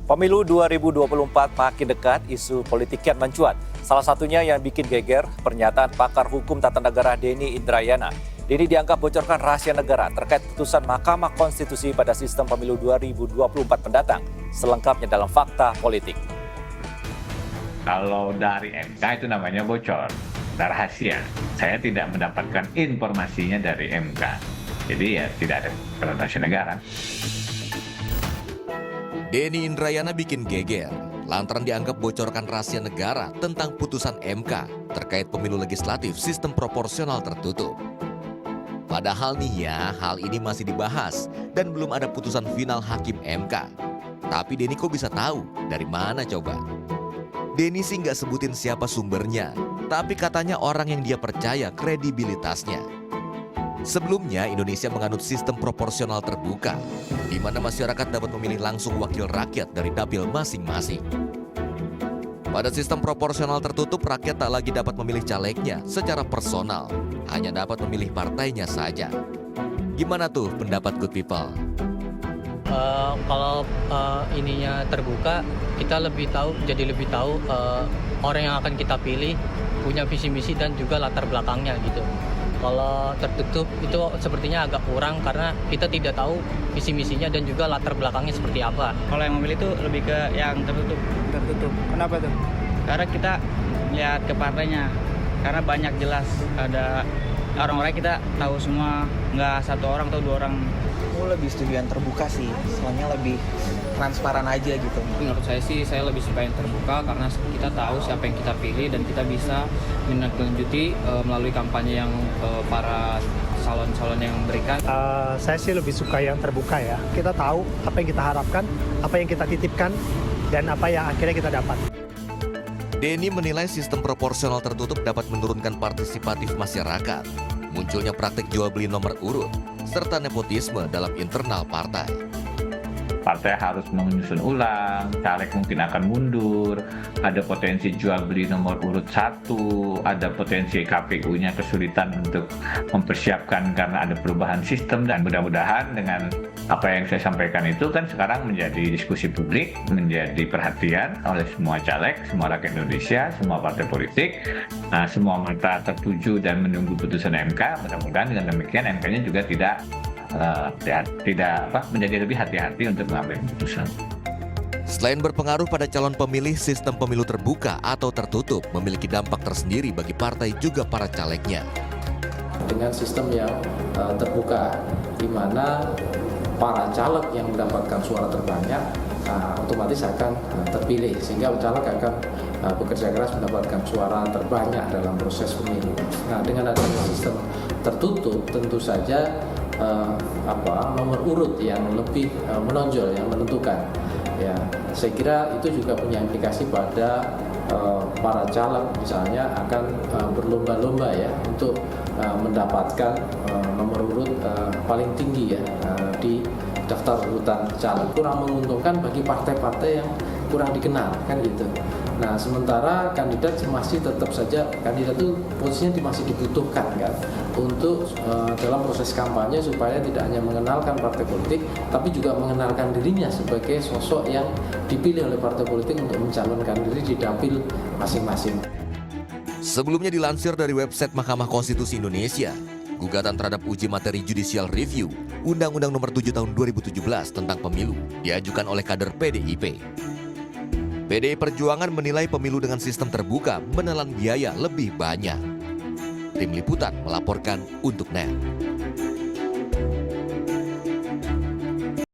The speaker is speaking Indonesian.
Pemilu 2024 makin dekat, isu politik kian mencuat. Salah satunya yang bikin geger, pernyataan pakar hukum tata negara Denny Indrayana. Denny dianggap bocorkan rahasia negara terkait putusan Mahkamah Konstitusi pada sistem pemilu 2024 mendatang. Selengkapnya dalam Fakta Politik. Kalau dari MK itu namanya bocor, rahasia. Saya tidak mendapatkan informasinya dari MK. Jadi ya tidak ada rahasia negara. Denny Indrayana bikin geger lantaran dianggap bocorkan rahasia negara tentang putusan MK terkait pemilu legislatif sistem proporsional tertutup. Padahal nih ya, hal ini masih dibahas dan belum ada putusan final hakim MK. Tapi Denny kok bisa tahu? Dari mana coba? Denny sih nggak sebutin siapa sumbernya, tapi katanya orang yang dia percaya kredibilitasnya. Sebelumnya, Indonesia menganut sistem proporsional terbuka, di mana masyarakat dapat memilih langsung wakil rakyat dari dapil masing-masing. Pada sistem proporsional tertutup, rakyat tak lagi dapat memilih calegnya secara personal, hanya dapat memilih partainya saja. Gimana tuh pendapat good people? Kalau ininya terbuka, kita jadi lebih tahu orang yang akan kita pilih punya visi misi dan juga latar belakangnya gitu. Kalau tertutup itu sepertinya agak kurang karena kita tidak tahu visi misinya dan juga latar belakangnya seperti apa. Kalau yang memilih itu lebih ke yang tertutup. Tertutup. Kenapa tuh? Karena kita lihat ke partainya. Karena banyak jelas ada orang-orang kita tahu semua, nggak satu orang atau dua orang. Aku lebih setuju yang terbuka sih, soalnya lebih transparan aja gitu. Menurut saya sih, saya lebih suka yang terbuka karena kita tahu siapa yang kita pilih dan kita bisa menindaklanjuti melalui kampanye yang para calon-calon yang memberikan. Saya sih lebih suka yang terbuka ya. Kita tahu apa yang kita harapkan, apa yang kita titipkan, dan apa yang akhirnya kita dapat. Denny menilai sistem proporsional tertutup dapat menurunkan partisipatif masyarakat, munculnya praktik jual beli nomor urut, serta nepotisme dalam internal partai. Partai harus menyusun ulang, caleg mungkin akan mundur, ada potensi jual beli nomor urut 1, ada potensi KPU-nya kesulitan untuk mempersiapkan karena ada perubahan sistem, dan mudah-mudahan dengan apa yang saya sampaikan itu kan sekarang menjadi diskusi publik, menjadi perhatian oleh semua caleg, semua rakyat Indonesia, semua partai politik, semua mata tertuju dan menunggu putusan MK. Mudah-mudahan dengan demikian MK-nya juga tidak menjadi lebih hati-hati untuk mengambil keputusan. Selain berpengaruh pada calon pemilih, sistem pemilu terbuka atau tertutup memiliki dampak tersendiri bagi partai juga para calegnya. Dengan sistem yang terbuka, di mana para caleg yang mendapatkan suara terbanyak otomatis akan terpilih, sehingga caleg akan bekerja keras mendapatkan suara terbanyak dalam proses pemilu. Nah, dengan adanya sistem tertutup, tentu saja nomor urut yang lebih menonjol, yang menentukan. Ya, saya kira itu juga punya implikasi pada para caleg, misalnya akan berlomba-lomba ya untuk mendapatkan nomor urut paling tinggi ya di daftar urutan caleg. Kurang menguntungkan bagi partai-partai yang kurang dikenal kan gitu. Nah, sementara kandidat masih tetap saja, kandidat itu posisinya masih dibutuhkan kan untuk dalam proses kampanye supaya tidak hanya mengenalkan partai politik tapi juga mengenalkan dirinya sebagai sosok yang dipilih oleh partai politik untuk mencalonkan diri di dapil masing-masing. Sebelumnya dilansir dari website Mahkamah Konstitusi Indonesia, gugatan terhadap uji materi judicial review Undang-Undang Nomor 7 Tahun 2017 tentang pemilu diajukan oleh kader PDIP. PDI Perjuangan menilai pemilu dengan sistem terbuka menelan biaya lebih banyak. Tim Liputan melaporkan untuk NET.